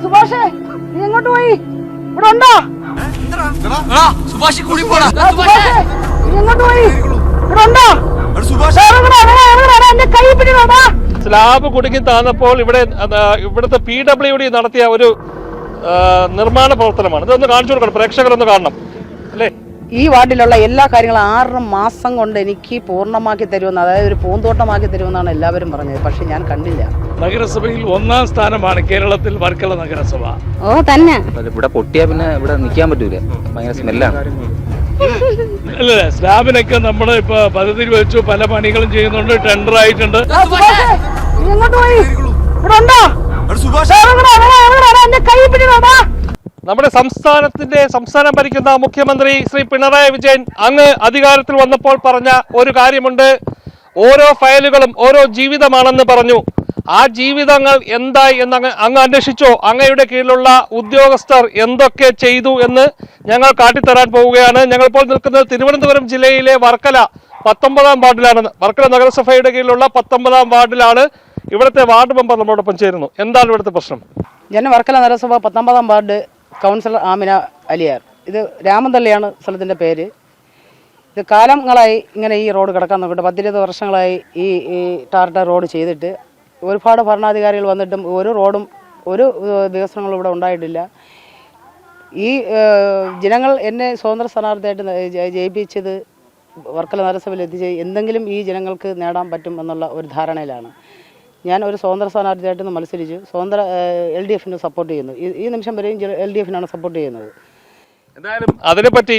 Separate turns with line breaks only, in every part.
സുഭാഷേ, നീ എങ്ങോട്ട് പോയി? ഇവിടെ ഉണ്ടോ?
സുഭാഷ് കൂടി പോടാ.
നീ എങ്ങോട്ട് പോയി? ഇവിടെ ഉണ്ടോ? എന്റെ കൈ പിടിക്കണോടാ.
സ്ലാബ് കുടുങ്ങി താന്നപ്പോൾ ഇവിടുത്തെ PWD നടത്തിയ ഒരു നിർമ്മാണ പ്രവർത്തനമാണ്. ഇതൊന്ന് കാണിച്ചു കൊടുക്കണം, പ്രേക്ഷകരൊന്ന് കാണണം അല്ലേ.
ഈ വാർഡിലുള്ള എല്ലാ കാര്യങ്ങളും 6 മാസം കൊണ്ട് എനിക്ക് പൂർണ്ണമാക്കി തരുമെന്ന്, അതായത് ഒരു പൂന്തോട്ടമാക്കി തരുമെന്നാണ് എല്ലാവരും പറഞ്ഞത്. പക്ഷെ ഞാൻ കണ്ടില്ല.
നഗരസഭയിൽ 1ാം സ്ഥാനമാണ് കേരളത്തിൽ വർക്കല നഗരസഭ.
ഓ തന്നെ.
ഇവിടെ പൊട്ടിയാ പിന്നെ ഇവിടെ നിൽക്കാൻ പറ്റൂല, ഭയങ്കര സ്മെല്ലാണ്.
അല്ല, സ്ലാബിനൊക്കെ നമ്മുടെ ഇപ്പൊ പദ്ധതിയിൽ വെച്ചു, പല പണികളും ചെയ്യുന്നുണ്ട്, ടെൻഡർ ആയിട്ടുണ്ട്.
നമ്മുടെ സംസ്ഥാനം ഭരിക്കുന്ന മുഖ്യമന്ത്രി ശ്രീ പിണറായി വിജയൻ അങ്ങ് അധികാരത്തിൽ വന്നപ്പോൾ പറഞ്ഞ ഒരു കാര്യമുണ്ട്. ഓരോ ഫയലുകളും ഓരോ ജീവിതമാണെന്ന് പറഞ്ഞു. ആ ജീവിതങ്ങൾ എന്തായി എന്ന് അങ്ങ് അന്വേഷിച്ചോ? അങ്ങയുടെ കീഴിലുള്ള ഉദ്യോഗസ്ഥർ എന്തൊക്കെ ചെയ്തു എന്ന് ഞങ്ങൾ കാട്ടിത്തരാൻ പോവുകയാണ്. ഞങ്ങളിപ്പോൾ നിൽക്കുന്നത് തിരുവനന്തപുരം ജില്ലയിലെ വർക്കല 19ാം വാർഡിലാണ്. വർക്കല നഗരസഭയുടെ കീഴിലുള്ള 19ാം വാർഡിലാണ്. ഇവിടുത്തെ വാർഡ് മെമ്പർ നമ്മളോടൊപ്പം ചേരുന്നു. എന്താണ് ഇവിടുത്തെ പ്രശ്നം?
ഞാൻ വർക്കല നഗരസഭ 19ാം വാർഡ് കൗൺസിലർ ആമിന അലിയാർ. ഇത് രാമന്തള്ളിയാണ് സ്ഥലത്തിൻ്റെ പേര്. ഇത് കാലങ്ങളായി ഇങ്ങനെ ഈ റോഡ് കിടക്കാൻ നോക്കിയിട്ട് 10-20 വർഷങ്ങളായി ഈ ടാർട്ട റോഡ് ചെയ്തിട്ട് ഒരുപാട് ഭരണാധികാരികൾ വന്നിട്ടും ഒരു റോഡും ഒരു വികസനങ്ങളും ഇവിടെ ഉണ്ടായിട്ടില്ല. ഈ ജനങ്ങൾ എന്നെ സ്വതന്ത്ര സ്ഥാനാർത്ഥിയായിട്ട് ജയിപ്പിച്ചത് വർക്കല നഗരസഭയിൽ എത്തിച്ച് എന്തെങ്കിലും ഈ ജനങ്ങൾക്ക് നേടാൻ പറ്റും എന്നുള്ള ഒരു ധാരണയിലാണ്. ഞാൻ ഒരു സ്വതന്ത്ര സ്ഥാനാർത്ഥിയായിട്ട് മത്സരിച്ചു. സ്വതന്ത്ര LDFന് സപ്പോർട്ട് ചെയ്യുന്നു. ഈ നിമിഷം വരെയും LDFനാണ് സപ്പോർട്ട് ചെയ്യുന്നത്.
എന്തായാലും അതിനെപ്പറ്റി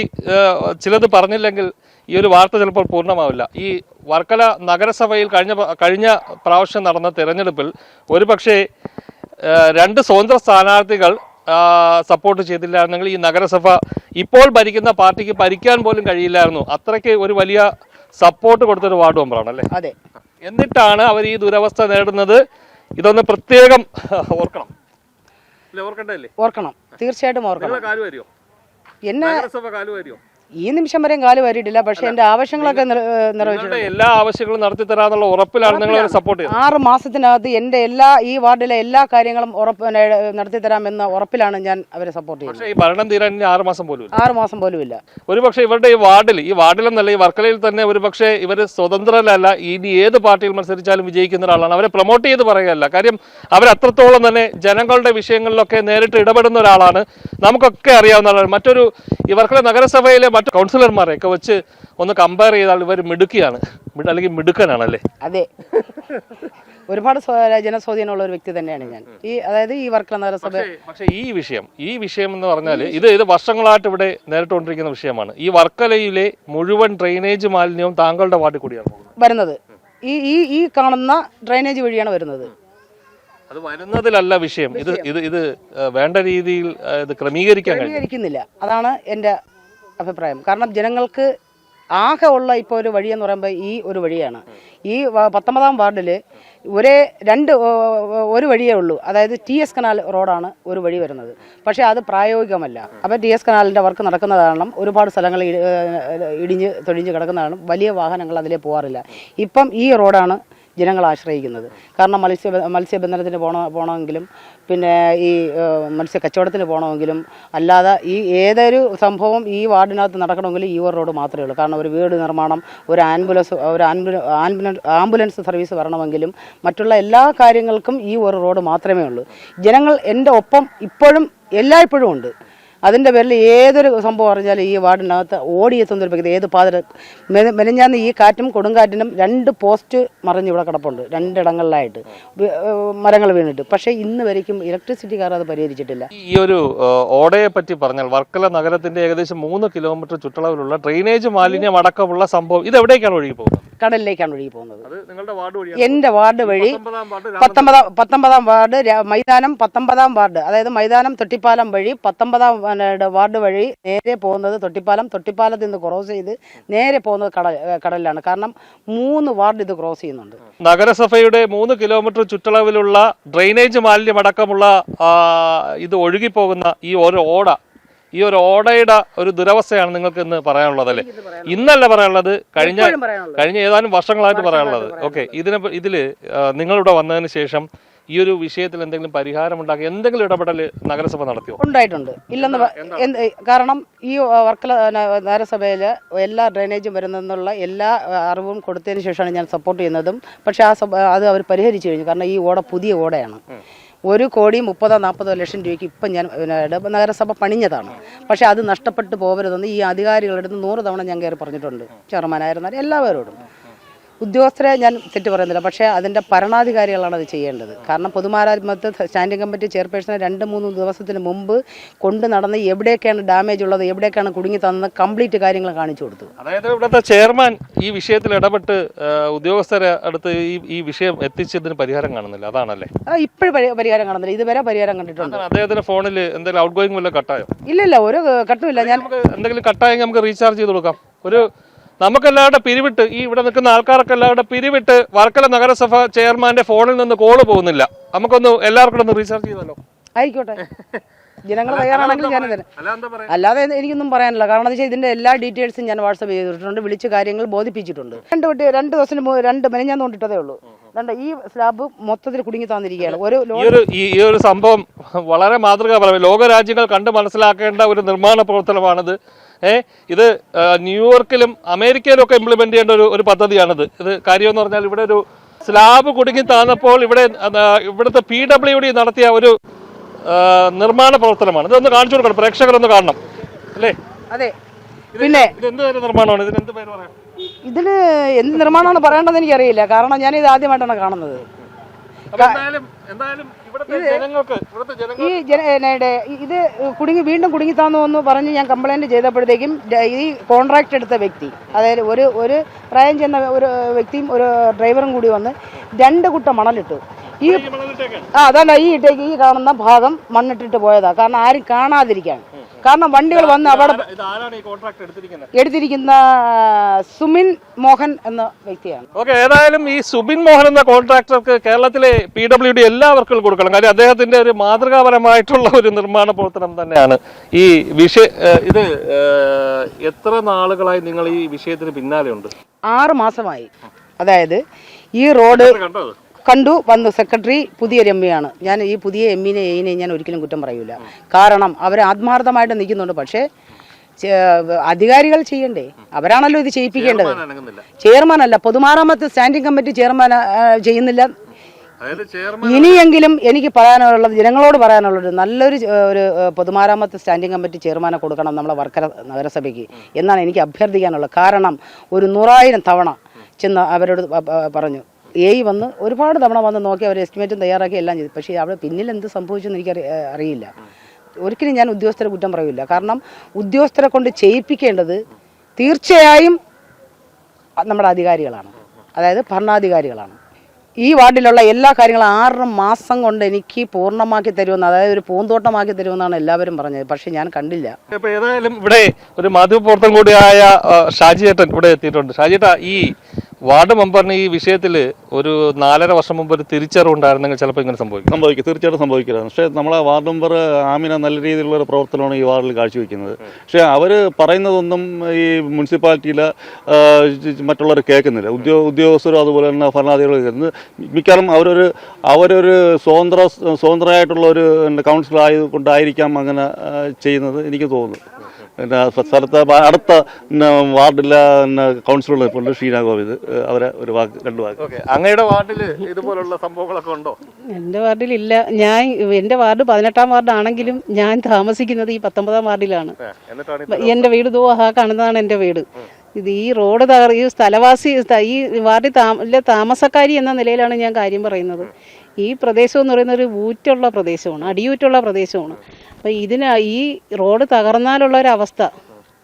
ചിലത് പറഞ്ഞില്ലെങ്കിൽ ഈ ഒരു വാർത്ത ചിലപ്പോൾ പൂർണ്ണമാവില്ല. ഈ വർക്കല നഗരസഭയിൽ കഴിഞ്ഞ പ്രാവശ്യം നടന്ന തെരഞ്ഞെടുപ്പിൽ ഒരുപക്ഷെ 2 സ്വതന്ത്ര സ്ഥാനാർത്ഥികൾ സപ്പോർട്ട് ചെയ്തില്ലായിരുന്നെങ്കിൽ ഈ നഗരസഭ ഇപ്പോൾ ഭരിക്കുന്ന പാർട്ടിക്ക് ഭരിക്കാൻ പോലും കഴിയില്ലായിരുന്നു. അത്രയ്ക്ക് ഒരു വലിയ സപ്പോർട്ട് കൊടുത്തൊരു വാർഡ് മെമ്പറാണ് അല്ലേ?
അതെ.
എന്നിട്ടാണ് അവർ ഈ ദുരവസ്ഥ നേടുന്നത്. ഇതൊന്ന് പ്രത്യേകം ഓർക്കണം.
ഓർക്കണം, തീർച്ചയായിട്ടും ഓർക്കണം.
കാലുവരിയോ?
എന്നെ
നഗരസഭ കാലുവരിയോ?
ഈ നിമിഷം വരെയും കാല് വരിയിട്ടില്ല. പക്ഷെ എന്റെ ആവശ്യങ്ങളൊക്കെ നിറവേറ്റിട്ടുണ്ട്.
എല്ലാ ആവശ്യങ്ങളും നടത്തി തരാന്നുള്ള ഉറപ്പിലാണ് നിങ്ങൾ സപ്പോർട്ട് ചെയ്യുന്നത്.
6 മാസത്തിനകത്ത് എന്റെ ഈ വാർഡിലെ എല്ലാ കാര്യങ്ങളും നടത്തി തരാമെന്ന ഉറപ്പിലാണ് ഞാൻ അവരെ സപ്പോർട്ട് ചെയ്യുന്നത്.
പക്ഷേ ഈ ഭരണം തീരാൻ 6 മാസം പോലും ഇല്ല. ഒരുപക്ഷെ ഇവരുടെ ഈ വാർഡിലെന്നല്ല, ഈ വർക്കലയിൽ തന്നെ ഒരുപക്ഷെ ഇവർ സ്വതന്ത്രരല്ല. ഇനി ഏത് പാർട്ടിയിൽ മത്സരിച്ചാലും വിജയിക്കുന്ന ഒരാളാണ്. അവരെ പ്രൊമോട്ട് ചെയ്ത് പറയുകയല്ല. കാര്യം അവരത്രത്തോളം തന്നെ ജനങ്ങളുടെ വിഷയങ്ങളിലൊക്കെ നേരിട്ട് ഇടപെടുന്ന ഒരാളാണ്. നമുക്കൊക്കെ അറിയാവുന്ന ആളാണ്. ഈ വർക്കല നഗരസഭയിലെ മറ്റു കൗൺസിലർമാരെയൊക്കെ വെച്ച് ഒന്ന് കമ്പയർ ചെയ്താൽ ഇവർ മിടുക്കിയാണ്, അല്ലെങ്കിൽ മിടുക്കനാണല്ലേ?
അതെ, ഒരുപാട് ജനസ്വാധീനമുള്ള ഒരു വ്യക്തി തന്നെയാണ് ഞാൻ. അതായത് ഈ വർക്കല നഗരസഭ.
പക്ഷേ ഈ വിഷയം എന്ന് പറഞ്ഞാൽ ഇത് വർഷങ്ങളായിട്ട് ഇവിടെ നേരിട്ടുകൊണ്ടിരിക്കുന്ന വിഷയമാണ്. ഈ വർക്കലയിലെ മുഴുവൻ ഡ്രെയിനേജ് മാലിന്യവും താങ്കളുടെ വാർഡിൽ കൂടിയാണ്
വരുന്നത്. ഈ കാണുന്ന ഡ്രെയിനേജ് വഴിയാണ് വരുന്നത്.
അത് വരുന്നതിലല്ല വിഷയം. ഇത് വേണ്ട രീതിയിൽ ഇത് ക്രമീകരിക്കുന്നില്ല.
അതാണ് എൻ്റെ അഭിപ്രായം. കാരണം ജനങ്ങൾക്ക് ആകെ ഉള്ള ഇപ്പോൾ ഒരു വഴിയെന്ന് പറയുമ്പോൾ ഈ ഒരു വഴിയാണ്. ഈ 19ാം വാർഡിൽ ഒരു വഴിയേ ഉള്ളൂ. അതായത് TS കനാൽ റോഡാണ് ഒരു വഴി വരുന്നത്. പക്ഷേ അത് പ്രായോഗികമല്ല. അപ്പോൾ TS കനാലിൻ്റെ വർക്ക് നടക്കുന്ന കാരണം ഒരുപാട് സ്ഥലങ്ങൾ തൊഴിഞ്ഞ് കിടക്കുന്ന കാരണം വലിയ വാഹനങ്ങൾ അതിലേ പോകാറില്ല. ഇപ്പം ഈ റോഡാണ് ജനങ്ങൾ ആശ്രയിക്കുന്നത്. കാരണം മത്സ്യബന്ധനത്തിന് പോകണമെങ്കിലും പിന്നെ ഈ മത്സ്യ കച്ചവടത്തിന് പോകണമെങ്കിലും അല്ലാതെ ഈ ഏതൊരു സംഭവം ഈ വാർഡിനകത്ത് നടക്കണമെങ്കിൽ ഈ ഒരു റോഡ് മാത്രമേ ഉള്ളൂ. കാരണം ഒരു വീട് നിർമ്മാണം, ഒരു ആംബുലൻസ് സർവീസ് വരണമെങ്കിലും മറ്റുള്ള എല്ലാ കാര്യങ്ങൾക്കും ഈ ഒരു റോഡ് മാത്രമേ ഉള്ളൂ. ജനങ്ങൾ എൻ്റെ ഒപ്പം ഇപ്പോഴും എല്ലായ്പ്പോഴും ഉണ്ട്. അതിൻ്റെ പേരിൽ ഏതൊരു സംഭവം അറിഞ്ഞാലും ഈ വാർഡിനകത്ത് ഓടിയെത്തുന്ന ഒരു വ്യക്തി ഏത് മെനഞ്ഞാന്ന് ഈ കാറ്റും കൊടുങ്കാറ്റിനും 2 പോസ്റ്റ് മറിഞ്ഞ് ഇവിടെ കിടപ്പുണ്ട് 2 ഇടങ്ങളിലായിട്ട് മരങ്ങൾ വീണിട്ട്. പക്ഷേ ഇന്ന് വരയ്ക്കും ഇലക്ട്രിസിറ്റിക്കാർ അത് പരിഹരിച്ചിട്ടില്ല.
ഈ ഒരു ഓടയെ പറ്റി പറഞ്ഞാൽ വർക്കല നഗരത്തിന്റെ ഏകദേശം 3 കിലോമീറ്റർ ചുറ്റളവിലുള്ള ഡ്രെയിനേജ് മാലിന്യം അടക്കമുള്ള സംഭവം ഇത് എവിടേക്കാണ് ഒഴുകി പോകുന്നത്?
കടലിലേക്കാണ് ഒഴുകി പോകുന്നത്.
നിങ്ങളുടെ വാർഡ് വഴി?
എൻ്റെ വാർഡ് വഴി 19 വാർഡ് മൈതാനം 19 വാർഡ്, അതായത് മൈതാനം തൊട്ടിപ്പാലം വഴി 19 വാർഡ് വഴി നേരെ പോകുന്നത് തൊട്ടിപ്പാലത്തിൽ നിന്ന് ക്രോസ് ചെയ്ത് നേരെ പോകുന്നത് കടലിലാണ്. കാരണം 3 വാർഡ് ഇത് ക്രോസ് ചെയ്യുന്നുണ്ട്.
നഗരസഭയുടെ 3 കിലോമീറ്റർ ചുറ്റളവിലുള്ള ഡ്രെയിനേജ് മാലിന്യം അടക്കമുള്ള ഇത് ഒഴുകിപ്പോകുന്ന ഈ ഒരു ഓടയുടെ ഒരു ദുരവസ്ഥയാണ് നിങ്ങൾക്ക് ഇന്ന് പറയാനുള്ളത്, അല്ലേ? ഇന്നല്ല പറയാനുള്ളത്, കഴിഞ്ഞ ഏതാനും വർഷങ്ങളായിട്ട് പറയാനുള്ളത്. ഓക്കെ, ഇതില് നിങ്ങളിവിടെ വന്നതിന് ശേഷം ഈ ഒരു വിഷയത്തിൽ എന്തെങ്കിലും പരിഹാരം ഉണ്ടാക്കി എന്തെങ്കിലും ഇടപെടൽ നഗരസഭ നടത്തിയോ?
ഉണ്ടായിട്ടുണ്ട്. ഇല്ലെന്ന് കാരണം ഈ വർക്കല നഗരസഭയിൽ എല്ലാ ഡ്രെയിനേജും വരുന്നെന്നുള്ള എല്ലാ അറിവും കൊടുത്തതിന് ശേഷമാണ് ഞാൻ സപ്പോർട്ട് ചെയ്യുന്നതും. പക്ഷേ അത് അവർ പരിഹരിച്ചു കഴിഞ്ഞു. കാരണം ഈ ഓട പുതിയ ഓടയാണ്. 1,30,40 ലക്ഷം രൂപയ്ക്ക് ഇപ്പം ഞാൻ നഗരസഭ പണിഞ്ഞതാണ്. പക്ഷേ അത് നഷ്ടപ്പെട്ടു പോകരുതെന്ന് ഈ അധികാരികളുടെ അടുത്ത് 100 തവണ ഞാൻ കയറി പറഞ്ഞിട്ടുണ്ട്. ചെയർമാനായിരുന്നാലും എല്ലാവരോടും. ഉദ്യോഗസ്ഥരെ ഞാൻ തെറ്റ് പറയുന്നില്ല, പക്ഷേ അതിൻ്റെ ഭരണാധികാരികളാണ് അത് ചെയ്യേണ്ടത്. കാരണം പൊതുമരാമത്ത് സ്റ്റാൻഡിംഗ് കമ്മിറ്റി ചെയർപേഴ്സണെ 2-3 ദിവസത്തിന് മുമ്പ് കൊണ്ട് നടന്ന് എവിടെയൊക്കെയാണ് ഡാമേജ് ഉള്ളത്, എവിടെയൊക്കെയാണ് കുടുങ്ങി തന്നത് കംപ്ലീറ്റ് കാര്യങ്ങൾ കാണിച്ചു കൊടുത്തു.
അതായത് ഇവിടുത്തെ ചെയർമാൻ ഈ വിഷയത്തിൽ ഇടപെട്ട് ഉദ്യോഗസ്ഥരെ അടുത്ത് ഈ വിഷയം എത്തിച്ചതിന് പരിഹാരം കാണുന്നില്ല, അതാണല്ലേ?
ഇപ്പോഴും പരിഹാരം കാണുന്നില്ല, ഇതുവരെ പരിഹാരം കണ്ടിട്ടുണ്ട്.
അദ്ദേഹത്തിന്റെ ഫോണിൽ എന്തെങ്കിലും ഔട്ട് ഗോയിങ് വല്ല കട്ടായോ?
ഇല്ല, ഒരു കട്ടുമില്ല. ഞാൻ
എന്തെങ്കിലും കട്ടായെങ്കിൽ നമുക്ക് റീചാർജ് ചെയ്ത് കൊടുക്കാം. നമുക്കെല്ലാവരുടെ പിരിവിട്ട് ഈ ഇവിടെ നിൽക്കുന്ന ആൾക്കാരൊക്കെ എല്ലാവരുടെ പിരിവിട്ട് വർക്കല നഗരസഭ ചെയർമാന്റെ ഫോണിൽ നിന്ന് കോള് പോകുന്നില്ല. നമുക്കൊന്ന് എല്ലാവർക്കും ഒന്ന് റീചാർജ് ചെയ്തല്ലോ.
ആയിക്കോട്ടെ, ജനങ്ങൾ തയ്യാറാണെങ്കിൽ ഞാൻ തരാം. അല്ലാതെ എനിക്കൊന്നും പറയാനില്ല. കാരണം എന്താ വെച്ചാൽ ഇതിന്റെ എല്ലാ ഡീറ്റെയിൽസും ഞാൻ വാട്സപ്പ് ചെയ്തിട്ടുണ്ട്, വിളിച്ച് കാര്യങ്ങൾ ബോധിപ്പിച്ചിട്ടുണ്ട്. 2 ദിവസത്തിന് മെനഞ്ഞാന്ന് കൊണ്ടിട്ടതേ ഉള്ളൂ. ഈ സ്ലാബ് മൊത്തത്തിൽ കുടുങ്ങി തന്നിരിക്കുകയാണ്.
ഈ ഒരു സംഭവം വളരെ മാതൃകാപരമായി ലോകരാജ്യങ്ങൾ കണ്ട് മനസ്സിലാക്കേണ്ട ഒരു നിർമ്മാണ പ്രവർത്തനമാണിത്. ഇത് ന്യൂയോർക്കിലും അമേരിക്കയിലും ഒക്കെ ഇംപ്ലിമെന്റ് ചെയ്യേണ്ട ഒരു പദ്ധതിയാണിത്. ഇത് കാര്യം എന്ന് പറഞ്ഞാൽ ഇവിടെ ഒരു സ്ലാബ് കുടുങ്ങി താന്നപ്പോൾ ഇവിടുത്തെ PWD നടത്തിയ ഒരു നിർമ്മാണ പ്രവർത്തനമാണ്. ഇതൊന്ന് കാണിച്ചു കൊടുക്കണം, പ്രേക്ഷകരൊന്ന് കാണണം, അല്ലേ?
അതെ. പിന്നെ
എന്ത് നിർമ്മാണമാണ് ഇതിന്? എന്ത് പേര് പറയാം?
ഇതിന് എന്ത് നിർമ്മാണമാണ് പറയേണ്ടതെന്ന് എനിക്കറിയില്ല. കാരണം ഞാനിത് ആദ്യമായിട്ടാണ് കാണുന്നത്. ഈ ഇത് വീണ്ടും കുടുങ്ങിത്താന്നു എന്ന് പറഞ്ഞ് ഞാൻ കംപ്ലൈന്റ് ചെയ്തപ്പോഴത്തേക്കും ഈ കോൺട്രാക്ട് എടുത്ത വ്യക്തി, അതായത് ഒരു പ്രായം ചെന്ന ഒരു വ്യക്തിയും ഒരു ഡ്രൈവറും കൂടി വന്ന് 2 കുട്ട മണലിട്ടു. അതാണ് ഈ കാണുന്ന ഭാഗം മണ്ണിട്ടിട്ട് പോയതാ. കാരണം ആരും കാണാതിരിക്കാൻ. കാരണം വണ്ടികൾ വന്ന് അവിടെ എടുത്തിരിക്കുന്ന സുബിൻ മോഹൻ എന്ന വ്യക്തിയാണ്.
ഓക്കെ, ഏതായാലും ഈ സുബിൻ മോഹൻ എന്ന കോൺട്രാക്ടർക്ക് കേരളത്തിലെ PWD എല്ലാവർക്കും കൊടുക്കണം. കാര്യം അദ്ദേഹത്തിന്റെ ഒരു മാതൃകാപരമായിട്ടുള്ള ഒരു നിർമ്മാണ പ്രവർത്തനം തന്നെയാണ് ഈ ഇത് എത്ര നാളുകളായി നിങ്ങൾ ഈ വിഷയത്തിന് പിന്നാലെ ഉണ്ട്?
6 മാസമായി. അതായത് ഈ റോഡ് വന്നു. സെക്രട്ടറി പുതിയൊരു ME ആണ്. ഞാൻ ഈ പുതിയ ME-നെ ഞാൻ ഒരിക്കലും കുറ്റം പറയൂല. കാരണം അവർ ആത്മാർത്ഥമായിട്ട് നിൽക്കുന്നുണ്ട്. പക്ഷേ അധികാരികൾ ചെയ്യണ്ടേ? അവരാണല്ലോ ഇത് ചെയ്യിപ്പിക്കേണ്ടത്. ചെയർമാൻ അല്ല, പൊതുമരാമത്ത് സ്റ്റാൻഡിംഗ് കമ്മിറ്റി ചെയർമാൻ ചെയ്യുന്നില്ല. ഇനിയെങ്കിലും എനിക്ക് പറയാനുള്ളത്, ജനങ്ങളോട് പറയാനുള്ളത്, നല്ലൊരു പൊതുമരാമത്ത് സ്റ്റാൻഡിംഗ് കമ്മിറ്റി ചെയർമാനെ കൊടുക്കണം നമ്മളെ വർക്കല നഗരസഭയ്ക്ക് എന്നാണ് എനിക്ക് അഭ്യർത്ഥിക്കാനുള്ളത്. കാരണം ഒരു 100,000 തവണ ചെന്ന് അവരോട് പറഞ്ഞു. വന്ന് ഒരുപാട് തവണ വന്ന് നോക്കി അവർ എസ്റ്റിമേറ്റും തയ്യാറാക്കി എല്ലാം ചെയ്തു. പക്ഷേ അവിടെ പിന്നിൽ എന്ത് സംഭവിച്ചെന്ന് എനിക്ക് അറിയില്ല. ഒരിക്കലും ഞാൻ ഉദ്യോഗസ്ഥരെ കുറ്റം പറയില്ല. കാരണം ഉദ്യോഗസ്ഥരെ കൊണ്ട് ചെയ്യിപ്പിക്കേണ്ടത് തീർച്ചയായും നമ്മുടെ അധികാരികളാണ്, അതായത് ഭരണാധികാരികളാണ്. ഈ വാർഡിലുള്ള എല്ലാ കാര്യങ്ങളും 6 മാസം കൊണ്ട് എനിക്ക് പൂർണ്ണമാക്കി തരുമെന്ന്, അതായത് ഒരു പൂന്തോട്ടമാക്കി തരുമെന്നാണ് എല്ലാവരും പറഞ്ഞത്. പക്ഷെ ഞാൻ കണ്ടില്ല.
ഇപ്പൊ ഏതായാലും ഇവിടെ ഒരു മാധ്യമപ്രവർത്തകൻ കൂടിയായ ഷാജിയേട്ടൻ ഇവിടെ എത്തിയിട്ടുണ്ട്. ഷാജിയേട്ടാ, ഈ വാർഡ് മെമ്പറിന് ഈ വിഷയത്തിൽ ഒരു 4.5 വർഷം മുമ്പ് ഒരു തിരിച്ചറിവുണ്ടായിരുന്നെങ്കിൽ ചിലപ്പോൾ ഇങ്ങനെ സംഭവിക്കും.
തീർച്ചയായിട്ടും സംഭവിക്കില്ല. പക്ഷേ നമ്മളെ വാർഡ് മെമ്പർ ആമിന നല്ല രീതിയിലുള്ള ഒരു പ്രവർത്തനമാണ് ഈ വാർഡിൽ കാഴ്ചവെക്കുന്നത്. പക്ഷേ അവർ പറയുന്നതൊന്നും ഈ മുനിസിപ്പാലിറ്റിയിലെ മറ്റുള്ളവർ കേൾക്കുന്നില്ല. ഉദ്യോഗസ്ഥരും അതുപോലെ തന്നെ ഭരണാധികാരികൾ കേൾക്കുന്നത് മിക്കവാറും അവരൊരു സ്വതന്ത്രമായിട്ടുള്ള ഒരു കൗൺസിലർ ആയതുകൊണ്ടായിരിക്കാം അങ്ങനെ ചെയ്യുന്നത് എനിക്ക് തോന്നുന്നു. പിന്നെ സ്ഥലത്ത് അടുത്ത വാർഡിലെ കൗൺസിലർ ഇപ്പോൾ ഷീന ഗോവിന്ദ് അവരെ ഒരു വാക്ക് 2 വാക്ക്.
അങ്ങയുടെ വാർഡിൽ ഇതുപോലുള്ള സംഭവങ്ങളൊക്കെ ഉണ്ടോ?
എൻ്റെ വാർഡിലില്ല. എൻ്റെ വാർഡ് 18-ാം വാർഡാണെങ്കിലും ഞാൻ താമസിക്കുന്നത് ഈ 19-ാം വാർഡിലാണ്. എൻ്റെ വീട് കാണുന്നതാണ് എൻ്റെ വീട്. ഇത് ഈ റോഡ് ഈ സ്ഥലവാസി ഈ വാർഡിൽ താമസക്കാരി എന്ന നിലയിലാണ് ഞാൻ കാര്യം പറയുന്നത്. ഈ പ്രദേശം എന്ന് പറയുന്ന ഒരു ഊറ്റുള്ള പ്രദേശമാണ്, അടിയൂറ്റുള്ള പ്രദേശമാണ്. അപ്പോൾ ഈ റോഡ് തകർന്നാലുള്ള ഒരവസ്ഥ,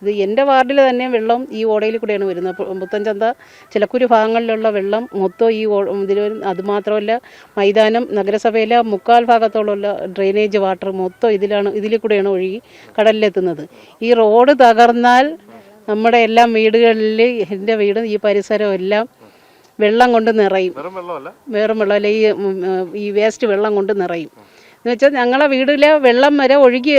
ഇത് എൻ്റെ വാർഡിൽ തന്നെ വെള്ളം ഈ ഓടയിൽ കൂടെയാണ് വരുന്നത്. പുത്തൻചന്ത ചിലക്കുരു ഭാഗങ്ങളിലുള്ള വെള്ളം മൊത്തം ഈ ഇതിൽ. അതുമാത്രമല്ല മൈതാനം നഗരസഭയിലെ 3/4 ഭാഗത്തോളമുള്ള ഡ്രെയിനേജ് വാട്ടർ മൊത്തം ഇതിൽ കൂടെയാണ് ഒഴുകി കടലിലെത്തുന്നത്. ഈ റോഡ് തകർന്നാൽ നമ്മുടെ എല്ലാം വീടുകളിൽ, എൻ്റെ വീട് ഈ പരിസരവും എല്ലാം വെള്ളം കൊണ്ട് നിറയും. വേറെ വെള്ളമല്ല, ഈ വേസ്റ്റ് വെള്ളം കൊണ്ട് നിറയും. എന്ന് വെച്ചാൽ ഞങ്ങളെ വീടുകളിലെ വെള്ളം വരെ ഒഴുകി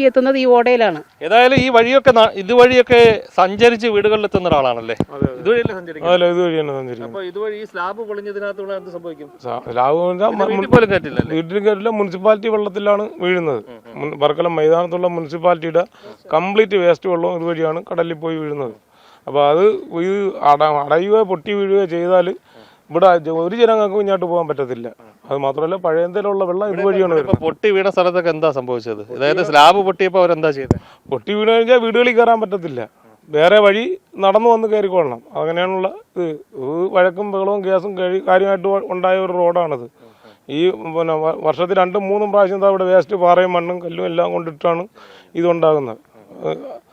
എത്തുന്നത് ഈ ഓടയിലാണ്.
ഏതായാലും ഈ വഴിയൊക്കെ ഇതുവഴിയൊക്കെ സഞ്ചരിച്ച് വീടുകളിൽ എത്തുന്ന ഒരാളാണല്ലേ? ഇതുവഴിയല്ലേ സഞ്ചരിക്കും? അപ്പൊ ഇതുവഴി ഈ സ്ലാബ് പൊളിഞ്ഞതിനകത്ത് എന്ത് സംഭവിക്കും?
വീട്ടിൽ കയറില്ല, മുനിസിപ്പാലിറ്റി വെള്ളത്തിലാണ് വീഴുന്നത്. വർക്കലം മൈതാനത്തുള്ള മുനിസിപ്പാലിറ്റിയുടെ കംപ്ലീറ്റ് വേസ്റ്റ് വെള്ളവും ഇതുവഴിയാണ് കടലിൽ പോയി വീഴുന്നത്. അപ്പോൾ അത് ഇത് അടയുകയോ പൊട്ടി വീഴുകയോ ചെയ്താൽ ഇവിടെ ഒരു ജനങ്ങൾക്ക് മുന്നോട്ട് പോകാൻ പറ്റത്തില്ല. അത് മാത്രമല്ല പഴയന്തലുള്ള വെള്ളം ഇതുവഴിയാണ് വരുന്നത്.
പൊട്ടി വീണ സ്ഥലത്തൊക്കെ എന്താ സംഭവിച്ചത്? അതായത് സ്ലാബ് പൊട്ടിയപ്പോൾ അവരെന്താ ചെയ്തത്?
പൊട്ടി വീണ് കഴിഞ്ഞാൽ വീടുകളിൽ കയറാൻ പറ്റത്തില്ല, വേറെ വഴി നടന്നു വന്ന് കയറിക്കൊള്ളണം. അങ്ങനെയാണുള്ള ഇത്. വഴക്കും ബഹളവും കേസും കാര്യമായിട്ട് ഉണ്ടായ ഒരു റോഡാണിത്. ഈ പിന്നെ വർഷത്തിൽ 2-3 പ്രാവശ്യം ഇവിടെ വേസ്റ്റ് പാറയും മണ്ണും കല്ലും എല്ലാം കൊണ്ടിട്ടാണ് ഇതുണ്ടാകുന്നത്.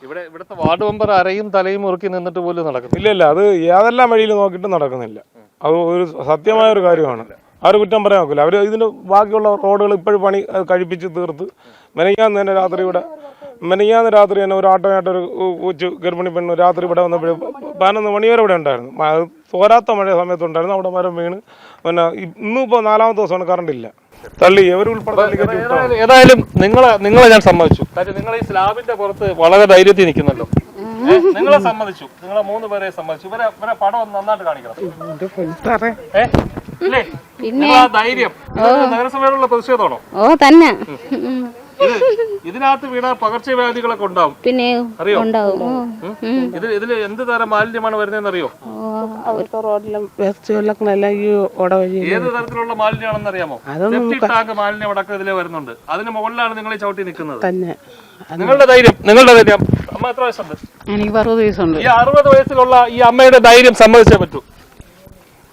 ഇവിടുത്തെ വാർഡ് മെമ്പർ അരയും തലയും മുറുക്കി നിന്നിട്ട് പോലും നടക്കുന്നില്ല.
ഇല്ല, അത് ഏതെല്ലാം വഴിയിൽ നോക്കിയിട്ട് നടക്കുന്നില്ല. അത് ഒരു സത്യമായ ഒരു കാര്യമാണ്. അവർ കുറ്റം പറയാൻ നോക്കില്ല. അവർ ഇതിന് ബാക്കിയുള്ള റോഡുകൾ ഇപ്പോഴും പണി കഴിപ്പിച്ച് തീർത്ത് മെനങ്ങാന്ന് രാത്രി തന്നെ ഒരു ആട്ടോയായിട്ടൊരു കൊച്ചു ഗർഭിണി പെണ്ണ് രാത്രി ഇവിടെ വന്നപ്പോഴും 11 മണി വരെ ഇവിടെ ഉണ്ടായിരുന്നു. അത് തോരാത്ത മഴ സമയത്തുണ്ടായിരുന്നു. അവിടെ മരം വീണ് പിന്നെ ഇന്നിപ്പോൾ 4ാമത്തെ ദിവസമാണ് കറണ്ടില്ല. തള്ളി എവർ ഉൾപ്പെടെ.
ഏതായാലും നിങ്ങളെ ഞാൻ സമ്മതിച്ചു. കാര്യം നിങ്ങൾ ഈ സ്ലാബിന്റെ പുറത്ത് വളരെ ധൈര്യത്തിൽ നിൽക്കുന്നല്ലോ. നിങ്ങളെ സമ്മതിച്ചു, നിങ്ങളെ 3 പേരെ സമ്മതിച്ചു. ഇവരെ പടം നന്നായിട്ട് കാണിക്കണം. ധൈര്യം നഗരസഭയിലുള്ള പ്രതിഷേധമാണോ?
ഓ തന്നെ.
ഇതിനകത്ത് വീണ പകർച്ചവ്യാധികളൊക്കെ ഉണ്ടാവും.
പിന്നെ
അറിയോ?
ഇതില്
എന്ത് തരം മാലിന്യമാണ് വരുന്നതെന്ന് അറിയോ? ഏത് തരത്തിലുള്ള മാലിന്യമാണെന്ന് അറിയാമോ? സെപ്റ്റിക് ടാങ്ക് മാലിന്യം അടക്കം ഇതിലെ വരുന്നുണ്ട്. അതിന് മുകളിലാണ് നിങ്ങൾ ചവിട്ടി നിൽക്കുന്നത്. നിങ്ങളുടെ ധൈര്യം അമ്മ എത്ര വയസ്സുണ്ട്?
എനിക്ക് 60 വയസ്സുണ്ട്.
ഈ 60 വയസ്സിലുള്ള ഈ അമ്മയുടെ ധൈര്യം സമ്മതിച്ചേ പറ്റൂ.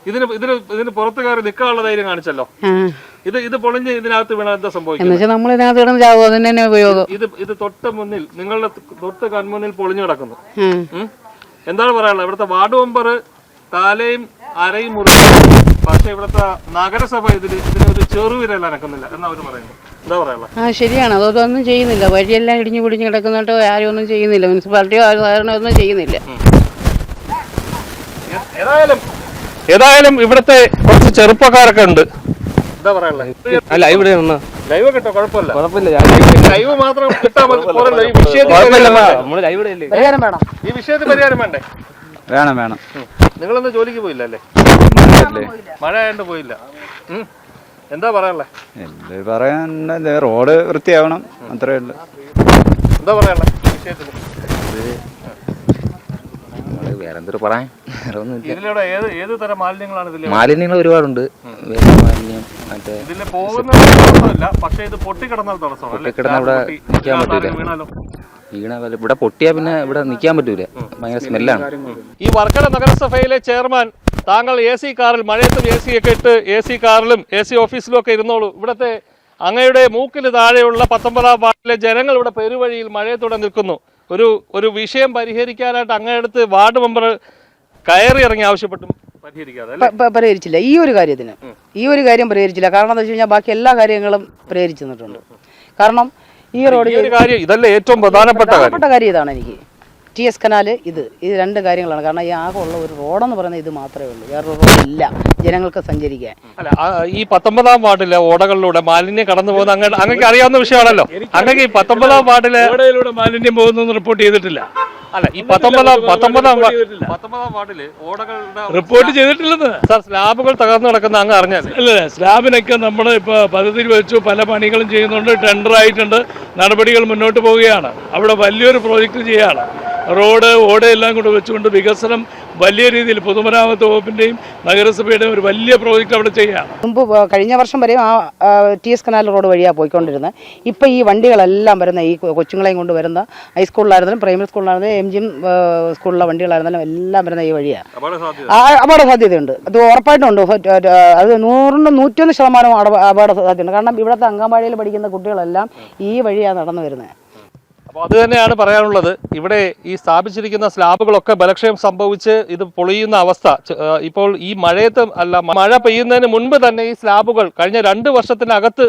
ഇതിന് പുറത്ത് കയറി നിൽക്കാനുള്ള ധൈര്യം കാണിച്ചല്ലോ. ഇത് പൊളിഞ്ഞ് ഇതിനകത്ത് വീണ എന്താ സംഭവിക്കും? ഇത് തൊട്ട് മുന്നിൽ, നിങ്ങളുടെ തൊട്ട് കൺമുന്നിൽ പൊളിഞ്ഞു കിടക്കുന്നു. എന്താണ് പറയാനുള്ളത്? ഇവിടുത്തെ വാർഡ് മെമ്പർ തലയും അരയും മുറിക്കും. പക്ഷെ ഇവിടുത്തെ നഗരസഭ ഇതിനൊരു ചെറുവിരൽ അനക്കുന്നില്ല എന്നാ അവര് പറയുന്നത്. എന്താ പറയാനുള്ളത്?
ശരിയാണ്, അതൊന്നും ചെയ്യുന്നില്ല. വഴിയെല്ലാം ഇടിഞ്ഞു കുടിഞ്ഞു കിടക്കുന്നുണ്ടോ ആരും ഒന്നും ചെയ്യുന്നില്ല. മുനിസിപ്പാലിറ്റിയോ ഒന്നും ചെയ്യുന്നില്ല.
ഏതായാലും ഇവിടുത്തെ കുറച്ച് ചെറുപ്പക്കാരൊക്കെ ഉണ്ട്. എന്താ പറയാനുള്ളത്? ലൈവ് കിട്ടോ? കുഴപ്പമില്ല. ലൈവ് മാത്രം കിട്ടാൻ മതി. ഈ വിഷയത്തിൽ പരിഹാരം വേണ്ടേ?
വേണം.
നിങ്ങളൊന്നും ജോലിക്ക് പോയില്ല അല്ലേ? മഴ ആയതുകൊണ്ട് പോയില്ല. എന്താ പറയാനുള്ളത്?
റോഡ് വൃത്തിയാവണം, അത്രേ ഉള്ളൂ.
എന്താ പറയാനുള്ളത് ഈ വിഷയത്തിൽ?
വേറെന്തൊരു പറയാൻ,
ഇതിലൂടെ ഏത് തരം മാലിന്യങ്ങളാണ്?
മാലിന്യങ്ങൾ ഒരുപാടുണ്ട്.
ഇതിൽ പോകുന്നില്ല, പക്ഷെ ഇത് പൊട്ടിക്കിടന്നാൽ തടസ്സമാണ്.
ഇവിടെ നിൽക്കാൻ പറ്റൂല. ഇവിടെ പൊട്ടിയാ പിന്നെ ഇവിടെ നിൽക്കാൻ പറ്റൂല, ഭയങ്കര സ്മെല്ലാണ്.
ഈ വർക്കല നഗരസഭയിലെ ചെയർമാൻ, താങ്കൾ AC കാറിൽ, മഴയത്തും AC ഒക്കെ ഇട്ട് AC കാറിലും AC ഓഫീസിലും ഒക്കെ ഇരുന്നോളൂ. ഇവിടുത്തെ അങ്ങയുടെ മൂക്കിന് താഴെയുള്ള 19ാം വാർഡിലെ ജനങ്ങൾ ഇവിടെ പെരുവഴിയിൽ മഴയത്തൂടെ നിൽക്കുന്നു. ഒരു വിഷയം പരിഹരിക്കാനായിട്ട് അങ്ങയുടെ വാർഡ് മെമ്പർ കയറി ഇറങ്ങി ആവശ്യപ്പെട്ടും
പരിഹരിച്ചില്ല. ഈ ഒരു കാര്യം പരിഹരിച്ചില്ല. കാരണം എന്താ വെച്ച് കഴിഞ്ഞാൽ ബാക്കി എല്ലാ കാര്യങ്ങളും പരിഹരിച്ചു തന്നിട്ടുണ്ട്. കാരണം ഈ റോഡ്
ഇതല്ലേ ഏറ്റവും പ്രധാനപ്പെട്ട
കാര്യം. ഇതാണ് എനിക്ക് TS കനാല്. ഇത് 2 കാര്യങ്ങളാണ്. കാരണം ഈ ആകെ ഉള്ള ഒരു റോഡെന്ന് പറയുന്നത് ഇത് മാത്രമേ ഉള്ളൂ, വേറൊരു റോഡില്ല ജനങ്ങൾക്ക് സഞ്ചരിക്കാൻ.
അല്ല, ഈ 19ാം വാർഡിലെ ഓടകളിലൂടെ മാലിന്യം കടന്നു പോകുന്ന അങ്ങക്ക് അറിയാവുന്ന വിഷയമാണല്ലോ. അങ്ങക്ക് ഈ 19ാം വാർഡിലെ
ഓടയിലൂടെ മാലിന്യം പോകുന്നൊന്നും റിപ്പോർട്ട് ചെയ്തിട്ടില്ല.
അല്ല ഈ 19-ാം വാർഡില് ഓടകളുടെ
റിപ്പോർട്ട് ചെയ്തിട്ടില്ലെന്ന്.
സാർ സ്ലാബുകൾ തകർന്നു കിടക്കുന്ന അങ്ങ് അറിഞ്ഞാൽ
അല്ല, സ്ലാബിനൊക്കെ നമ്മൾ ഇപ്പോൾ പദ്ധതിയിൽ വെച്ചു, പല പണികളും ചെയ്യുന്നുണ്ട്, ടെൻഡർ ആയിട്ടുണ്ട്, നടപടികൾ മുന്നോട്ട് പോവുകയാണ്. അവിടെ വലിയൊരു പ്രോജക്റ്റ് ചെയ്യുകയാണ്. റോഡ് ഓട എല്ലാം കൂടെ വെച്ചുകൊണ്ട് വികസനം വലിയ രീതിയിൽ പൊതുമരാമത്ത് വകുപ്പിൻ്റെയും നഗരസഭയുടെയും ഒരു വലിയ പ്രോജക്റ്റ് അവിടെ ചെയ്യുകയാണ്.
മുമ്പ് കഴിഞ്ഞ വർഷം വരെയും ആ TS കനാൽ റോഡ് വഴിയാണ് പോയിക്കൊണ്ടിരുന്നത്. ഇപ്പോൾ ഈ വണ്ടികളെല്ലാം വരുന്ന ഈ കൊച്ചുങ്ങളെയും കൊണ്ട് വരുന്ന ഹൈസ്കൂളിലായിരുന്നാലും പ്രൈമറി സ്കൂളിലായിരുന്നാലും MGM സ്കൂളിലെ വണ്ടികളായിരുന്നാലും എല്ലാം വരുന്ന ഈ വഴിയാണ്. അപകട സാധ്യതയുണ്ട്, അത് ഉറപ്പായിട്ടുണ്ട്. അത് 100-101% അപകട സാധ്യതയുണ്ട്. കാരണം ഇവിടുത്തെ അങ്കമാലിയിൽ പഠിക്കുന്ന കുട്ടികളെല്ലാം ഈ വഴിയാണ് നടന്നു വരുന്നത്.
അപ്പോൾ അത് തന്നെയാണ് പറയാനുള്ളത്. ഇവിടെ ഈ സ്ഥാപിച്ചിരിക്കുന്ന സ്ലാബുകളൊക്കെ ബലക്ഷയം സംഭവിച്ച് ഇത് പൊളിയുന്ന അവസ്ഥ. ഇപ്പോൾ ഈ മഴയത്ത് അല്ല, മഴ പെയ്യുന്നതിന് മുൻപ് തന്നെ ഈ സ്ലാബുകൾ കഴിഞ്ഞ 2 വർഷത്തിനകത്ത്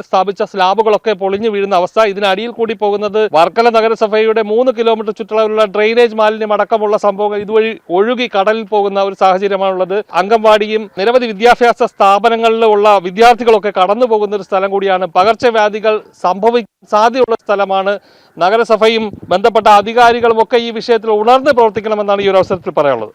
സ്ഥാപിച്ച സ്ലാബുകളൊക്കെ പൊളിഞ്ഞു വീഴുന്ന അവസ്ഥ. ഇതിനടിയിൽ കൂടി പോകുന്നത് വർക്കല നഗരസഭയുടെ 3 കിലോമീറ്റർ ചുറ്റളവിലുള്ള ഡ്രെയിനേജ് മാലിന്യം അടക്കമുള്ള സംഭവങ്ങൾ ഇതുവഴി ഒഴുകി കടലിൽ പോകുന്ന ഒരു സാഹചര്യമാണുള്ളത്. അംഗൻവാടിയും നിരവധി വിദ്യാഭ്യാസ സ്ഥാപനങ്ങളിലുള്ള വിദ്യാർത്ഥികളൊക്കെ കടന്നു പോകുന്ന ഒരു സ്ഥലം കൂടിയാണ്. പകർച്ചവ്യാധികൾ സംഭവിക്കാൻ സാധ്യതയുള്ള സ്ഥലമാണ്. നഗരസഭയും ബന്ധപ്പെട്ട അധികാരികളും ഒക്കെ ഈ വിഷയത്തിൽ ഉണർന്ന് പ്രവർത്തിക്കണമെന്നാണ് ഈ ഒരു അവസരത്തിൽ പറയാനുള്ളത്.